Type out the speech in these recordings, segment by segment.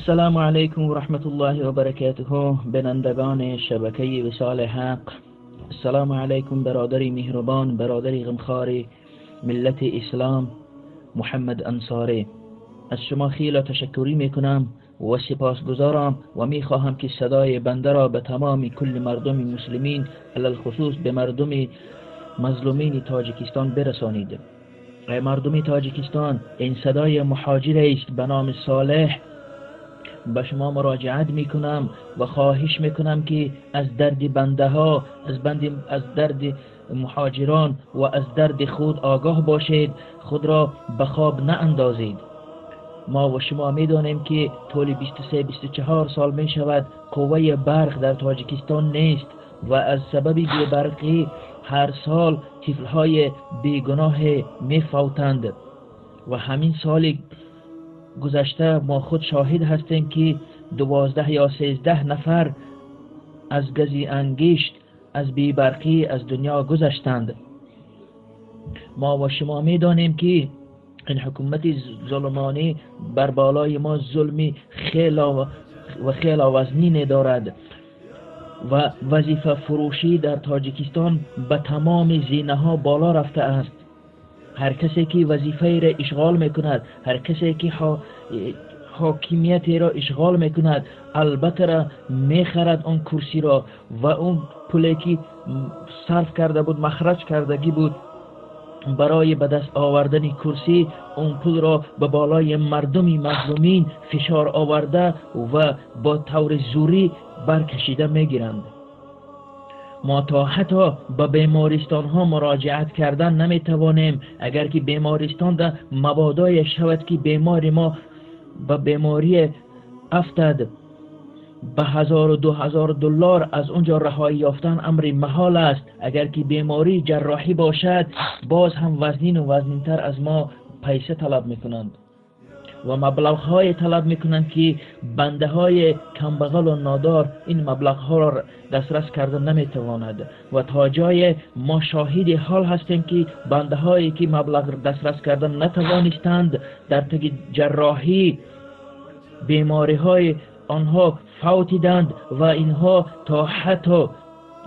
السلام علیکم و رحمت الله و برکاته. بینندگان شبکه وصال حق، السلام علیکم برادری مهربان، برادری غمخوار ملت اسلام محمد انصاری. از شما خیلی تشکری میکنم و سپاسگزارم و میخواهم که صدای بنده را به تمام کل مردم مسلمین، علل خصوص به مردم مظلومین تاجیکستان برسانید. ای مردم تاجیکستان، این صدای مهاجر است به نام صالح. به شما مراجعت میکنم و خواهش میکنم که از درد بنده ها، از درد مهاجران و از درد خود آگاه باشید، خود را به خواب ناندازید. ما و شما میدانیم که طول 23-24 سال می شود قوه برق در تاجیکستان نیست و از سبب بی‌برقی هر سال طفل‌های بیگناه می‌فوتند و همین سال گذشته ما خود شاهد هستیم که 12 یا 13 نفر از گزی انگشت از بی‌برقی از دنیا گذشتند. ما و شما میدانیم که این حکومت ظلمانی بر بالای ما ظلمی خیلی وزنی دارد و وظیفه فروشی در تاجیکستان به تمام زینه ها بالا رفته است. هر کسی که وظیفه را اشغال میکند، هر کسی که حاکمیت را اشغال میکند، البته را میخرد اون کرسی را و اون پولی که صرف کرده بود، مخرج کردگی بود برای به دست آوردن کرسی، اون پول را به بالای مردم مظلومین فشار آورده و با طور زوری برکشیده میگیرند. ما تا حتی به بیمارستان ها مراجعت کردن نمیتوانیم. اگر که بیمارستان در مبادا شود که بیمار ما به بیماری افتد، به 1000 و 2000 دلار از اونجا رهایی یافتن امر محال است. اگر که بیماری جراحی باشد، باز هم وزنین و وزنینتر از ما پیسه طلب میکنند و مبلغ های طلب میکنند که بنده های کمبغل و نادار این مبلغ ها را دسترس کردن نمیتواند و تا جای ما شاهد حال هستیم که بنده هایی که مبلغ دسترس کردن نتوانستند در طی جراحی بیماری های آنها فوتیدند و اینها تا حتی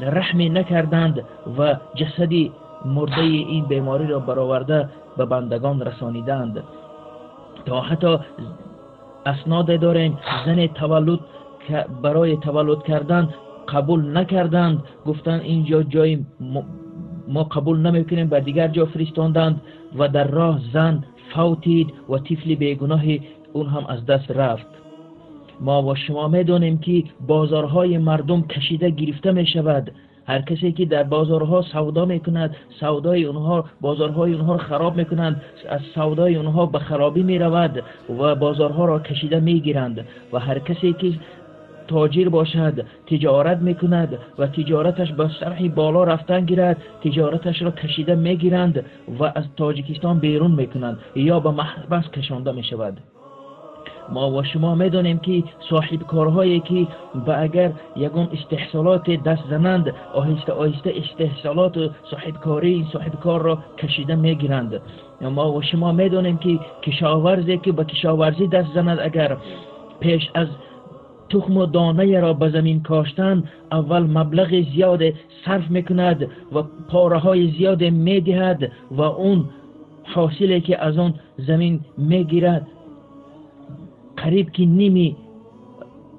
رحمی نکردند و جسدی مرده این بیماری را برآورده به بندگان رسانیدند. تا حتی اسناد داریم زن تولد برای تولد کردن قبول نکردند، گفتند اینجا جای ما قبول نمیکنیم، به دیگر جا فرستاندند و در راه زن فوتید و طفل بیگناه اون هم از دست رفت. ما و شما میدونیم که بازارهای مردم کشیده گرفته می شود. هر کسی که در بازارها سودا میکند، سودای اونها، بازارهای اونها را خراب میکنند، از سودای اونها به خرابی میرود و بازارها را کشیده میگیرند و هر کسی که تاجر باشد تجارت میکند و تجارتش به سرح بالا رفتن گیرد، تجارتش را کشیده میگیرند و از تاجیکستان بیرون میکنند یا به محبس کشانده میشود. ما و شما میدانیم که صاحب کارهایی که به اگر یگان استحصالات دست زنند، آهسته آهسته استحصالات و صاحب کار را کشیده میگیرند. ما و شما میدانیم که کشاورزی که به کشاورزی دست زند، اگر پیش از تخم و دانه را به زمین کاشتن اول مبلغ زیاد صرف میکند و پاره های زیاد میدهد و اون حاصلی که از اون زمین میگیرد قریب که نیمی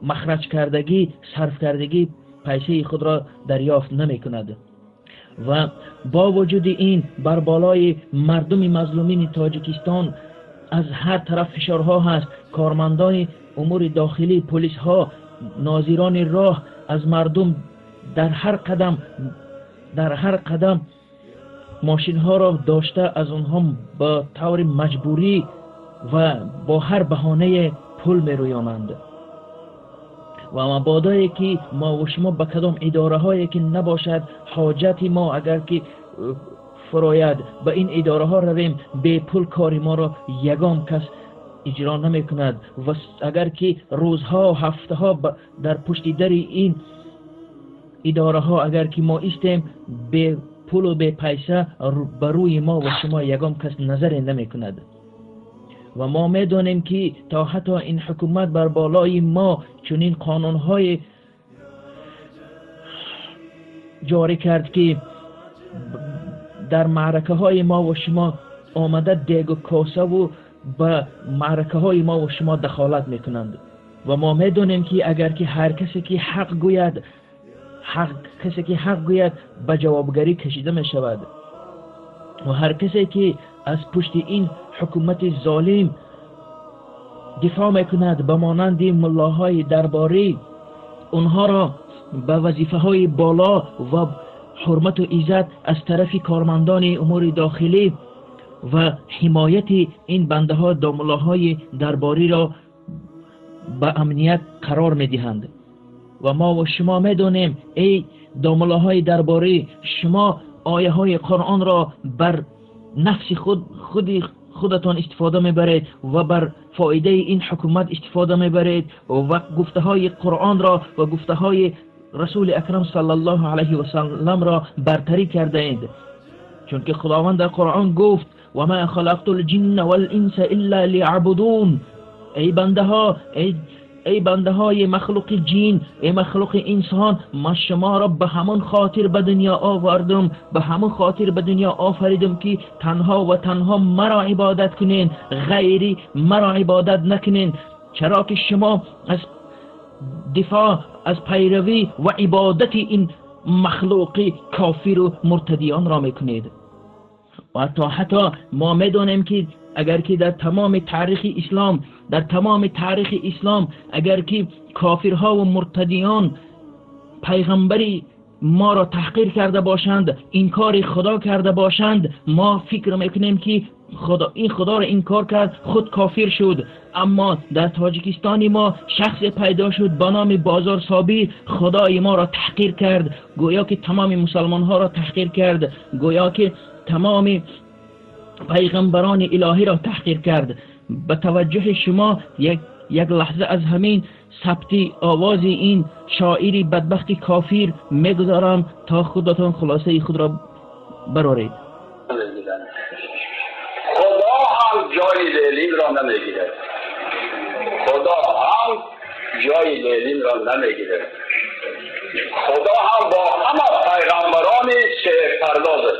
مخرج کردگی، صرف کردگی پیسه خود را دریافت نمی کند. و با وجود این بر بالای مردم مظلومین تاجیکستان از هر طرف فشارها هست. کارمندان امور داخلی، پلیس ها، ناظران راه از مردم در هر قدم ماشین ها را داشته از اونها با طور مجبوری و با هر بهانه پول می رویانند. و مبادایی که ما و شما به کدام اداره هایی که نباشد حاجتی ما اگر که فراید به این اداره ها رویم، به پول کاری ما را یگام کس اجرا نمی کند و اگر که روزها و هفته ها در پشت در این اداره ها اگر که ما استیم، به پول و به پیسه بر روی ما و شما یگام کس نظر نمی کند. و ما میدونیم که تا حتی این حکومت بر بالای ما چنین قانونهای جاری کرد که در معرکه های ما و شما آمده دیگ و کاسه و به معرکه های ما و شما دخالت میکنند و ما میدونیم که اگر که هر کسی که حق گوید به جوابگری کشیده می شود و هر کسی که از پشت این حکومت ظالم دفاع میکند به مانند ملاهای درباری اونها را به وظیفه های بالا و حرمت و عزت از طرف کارمندان امور داخلی و حمایت این بنده ها ملاهای درباری را به امنیت قرار میدهند و ما و شما میدونیم ای ملاهای درباری شما آیه های قرآن را بر نفس خودتان استفاده میبرید و بر فایده این حکومت استفاده میبرید و گفته های قرآن را و گفته های رسول اکرم صلی الله علیه و سلم را برتری کرده اید، چون که خداوند در قرآن گفت و ما خلقت الجن والانس الا ليعبدون. ای بنده های مخلوق جین، ای مخلوق انسان، ما شما را به همون خاطر به دنیا آوردم، به همون خاطر به دنیا آفریدم که تنها و تنها مرا عبادت کنین، غیری مرا عبادت نکنین. چرا که شما از دفاع از پیروی و عبادت این مخلوق کافر و مرتدیان را میکنید؟ و حتی ما میدونیم که اگر که در تمام تاریخ اسلام اگر که کافرها و مرتدیان پیغمبری ما را تحقیر کرده باشند، انکار خدا کرده باشند، ما فکر میکنیم که خدا را انکار کرد، خود کافر شد. اما در تاجیکستان ما شخص پیدا شد به نام بازار صابر، خدای ما را تحقیر کرد، گویا که تمام مسلمان ها را تحقیر کرد، گویا که تمام پیغمبران الهی را تحقیر کرد. به توجه شما یک لحظه از همین ثبت آواز این شاعری بدبخت کافر میگذارم تا خودتان خلاصه خود را برارید. خدا هم جای لیلین را نمیگیره، خدا هم جای لیلین را نمیگیره. خدا هم با همه پیغمبران سه پردازه.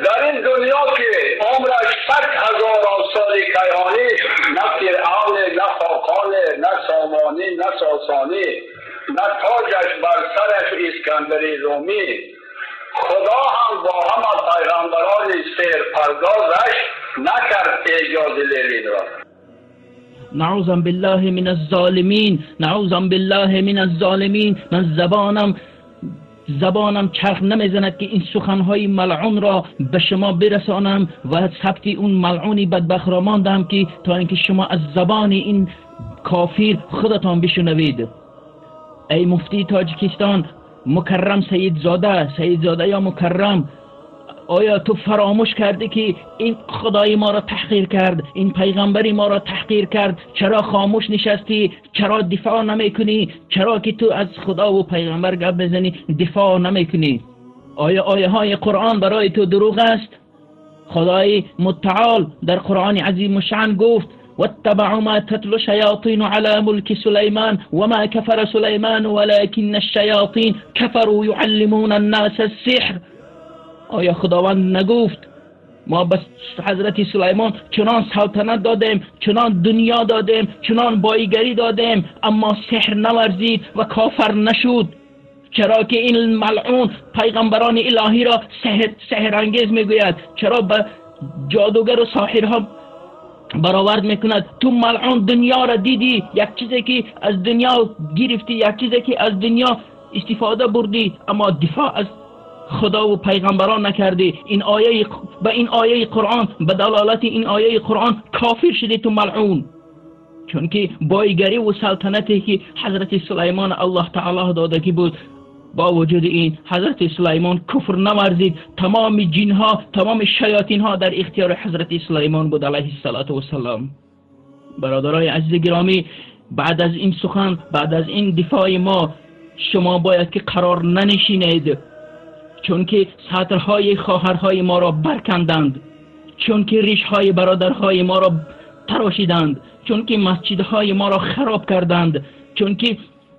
در این دنیا که عمرش 100,000 سال کیهانی، نه فرعون، نه خاقان، نه سامانی، نه ساسانی، نه تاجش بر سرش اسکندری رومی، خدا هم با همه پیغمبران سیر پردازش نکرد ایجاد لیلین را. نعوذ بالله من الظالمین، نعوذ بالله من الظالمین. من زبانم چرخ نمیزند که این سخنهای ملعون را به شما برسانم و ثبت اون ملعونی بدبخت را ماندم که تا اینکه شما از زبان این کافر خودتان بشنوید. ای مفتی تاجیکستان مکرم سیدزاده یا مکرم، آیا تو فراموش کردی که این خدای ما را تحقیر کرد، این پیغمبری ما را تحقیر کرد؟ چرا خاموش نشستی؟ چرا دفاع نمی کنی؟ چرا که تو از خدا و پیغمبر گپ بزنی دفاع نمی کنی؟ آیا آیه های قرآن برای تو دروغ است؟ خدای متعال در قرآن عظیم الشأن گفت واتبعوا ما تتلو الشياطين على ملك سليمان وما كفر سليمان ولكن الشياطين كفروا يعلمون الناس السحر. آیا خداوند نگفت ما به حضرت سلیمان چنان سلطنت دادیم، چنان دنیا دادیم، چنان بایگری دادیم، اما سحر نورزید و کافر نشد؟ چرا که این ملعون پیغمبران الهی را سحر انگیز میگوید؟ چرا به جادوگر و ساحرها برآورد میکند؟ تو ملعون دنیا را دیدی، یک چیزی که از دنیا گرفتی، یک چیزی که از دنیا استفاده بردی، اما دفاع از خدا و پیغمبران نکردی. این آیه قرآن، به دلالت این آیه قرآن کافر شدی تو ملعون. چون که بایگری و سلطنتی که حضرت سلیمان الله تعالی داده که بود، با وجود این حضرت سلیمان کفر نورزید. تمام جنها، تمام شیاطین ها در اختیار حضرت سلیمان بود علیه السلام. برادرای عزیز گرامی، بعد از این سخن، بعد از این دفاع ما، شما باید که قرار ننشینید، چون که سطرهای خواهرهای ما را برکندند، چون که ریش‌های برادرهای ما را تراشیدند، چون که مسجدهای ما را خراب کردند، چون که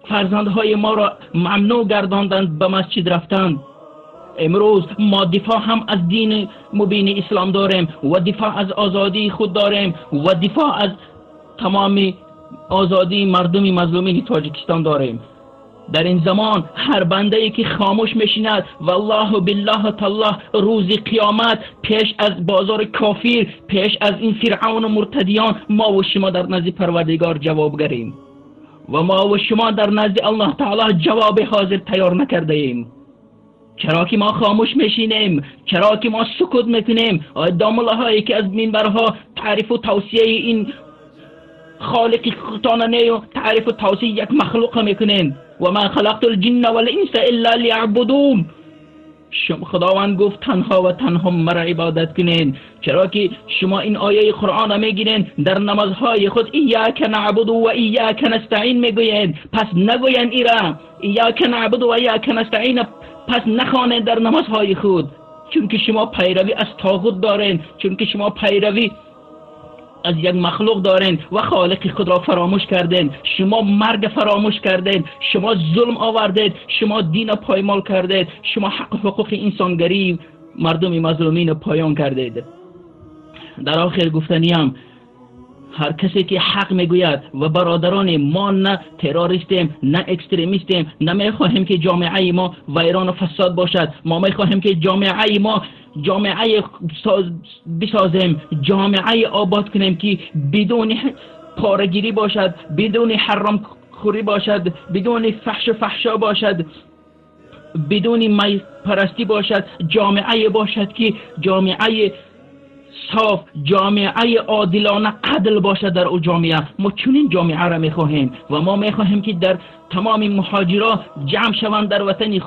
فرزندهای ما را ممنوع گرداندند به مسجد رفتند. امروز ما دفاع هم از دین مبین اسلام داریم و دفاع از آزادی خود داریم و دفاع از تمام آزادی مردم مظلومین تاجیکستان داریم. در این زمان هر بنده ای که خاموش میشیند والله بالله تالله روز قیامت پیش از بازار کافر، پیش از این فرعون و مرتدیان، ما و شما در نزد پروردگار جوابگریم و ما و شما در نزد الله تعالی جواب حاضر تیار نکرده ایم. چرا که ما خاموش میشینیم؟ چرا که ما سکوت میکنیم؟ دامله هایی که از منبرها تعریف و توصیه این خالق خودتانه و تعریف و توصیه یک مخلوق میکنین و ما خلقت الجن والانس الا لیعبدون. خداوند گفت تنها و تنها مرا عبادت کنین. چرا که شما این آیه قرآن را میگیرین در نمازهای خود ایاک نعبد و ایاک نستعین میگوین، پس نگوین ایرا ایاک نعبد و ایاک نستعین، پس نخوانین در نمازهای خود، چون که شما پیروی از طاغوت دارین، چون که شما پیروی از یک مخلوق دارین و خالق خود را فراموش کردین. شما مرگ فراموش کردین، شما ظلم آوردید، شما دین پایمال کردید، شما حق حقوق انسانگری مردم مظلومین پایان کردید. در آخر گفتنیم هر کسی که حق میگوید و برادران ما نه تروریستیم نه اکستریمیستیم، نمیخواهیم که جامعه ما ویران و فساد باشد. ما میخواهیم که جامعه ما جامعه بسازیم، جامعه آباد کنیم که بدون پارگیری باشد، بدون حرام خوری باشد، بدون فحش و فحشا باشد، بدون می پرستی باشد. جامعه باشد که جامعه صاف، جامعه عادلانه عدل باشد. در او جامعه ما چنین جامعه را میخواهیم و ما میخواهیم که در تمام مهاجرا جمع شوند در وطن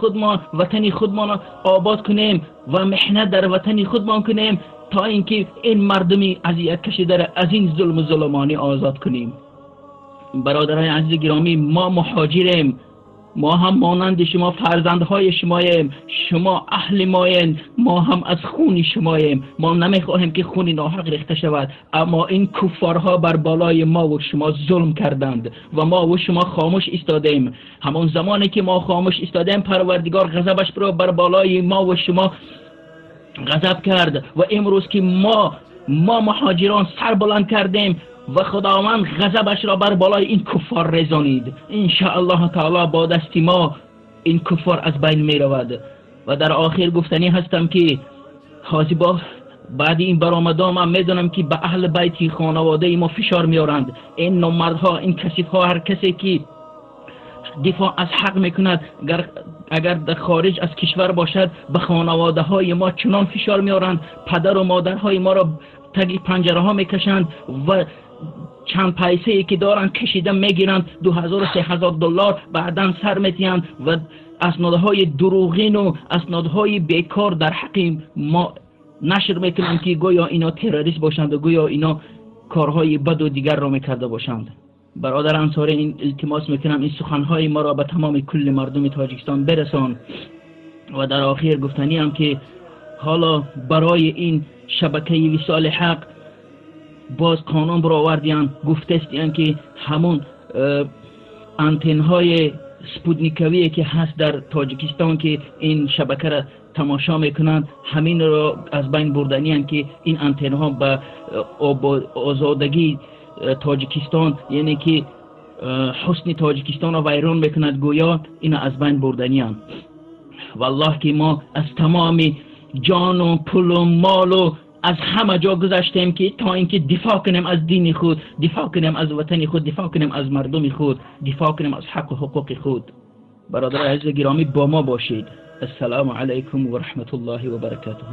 خودمان را آباد کنیم و محنت در وطن خودمان کنیم تا اینکه این مردمی اذیت کشیده از این ظلم و ظلمانی آزاد کنیم. برادرای عزیز گرامی، ما مهاجریم، ما هم مانند شما فرزندهای شماییم، شما اهل مایین، ما هم از خون شماییم. ما نمیخواهیم که خون ناحق ریخته شود، اما این کفارها بر بالای ما و شما ظلم کردند و ما و شما خاموش ایستادیم. همون زمانی که ما خاموش ایستادیم پروردگار غضبش بر بالای ما و شما غضب کرد و امروز که ما مهاجران سر بلند کردیم و خداوند غضبش را بر بالای این کفار رسانید. ان شاء الله تعالی با دست ما این کفار از بین می رود. و در آخر گفتنی هستم که حاضبا بعد این برآمدام من میدونم که به اهل بیت خانواده ما فشار میارند. این نامردها، این کثیفها، هر کسی که دفاع از حق میکند اگر در خارج از کشور باشد به خانواده های ما چنان فشار میارند، پدر و مادرهای ما را تگ پنجره ها میکشند و چند پیسه که دارن کشیده میگیرند، 2000 و 3000 دلار بعداً سر میتیند و اسنادهای دروغین و اسنادهای بیکار در حق ما نشر میکنند که گویا اینا تروریست باشند و گویا اینا کارهای بد و دیگر را میکرده باشند. برادر انصاری، این التماس میکنم این سخنهای ما را به تمام کل مردم تاجیکستان برسان. و در آخر گفتنی هم که حالا برای این شبکه وصال حق باز قانون برو آوردیان، گفتستیان که همون انتنهای سپوتنیکویی که هست در تاجیکستان که این شبکه را تماشا میکنند، همین را از بین بردنیان که این انتنها به آزادگی تاجیکستان، یعنی که حسن تاجیکستان را ویران میکند، گویا این از بین بردنیان. والله که ما از تمام جان و پول و مال و از همه جا گذاشتیم که تا اینکه دفاع کنیم از دین خود، دفاع کنیم از وطن خود، دفاع کنیم از مردم خود، دفاع کنیم از حق و حقوق خود. برادر عزیز گرامی با ما باشید. السلام علیکم و رحمت الله و برکاته.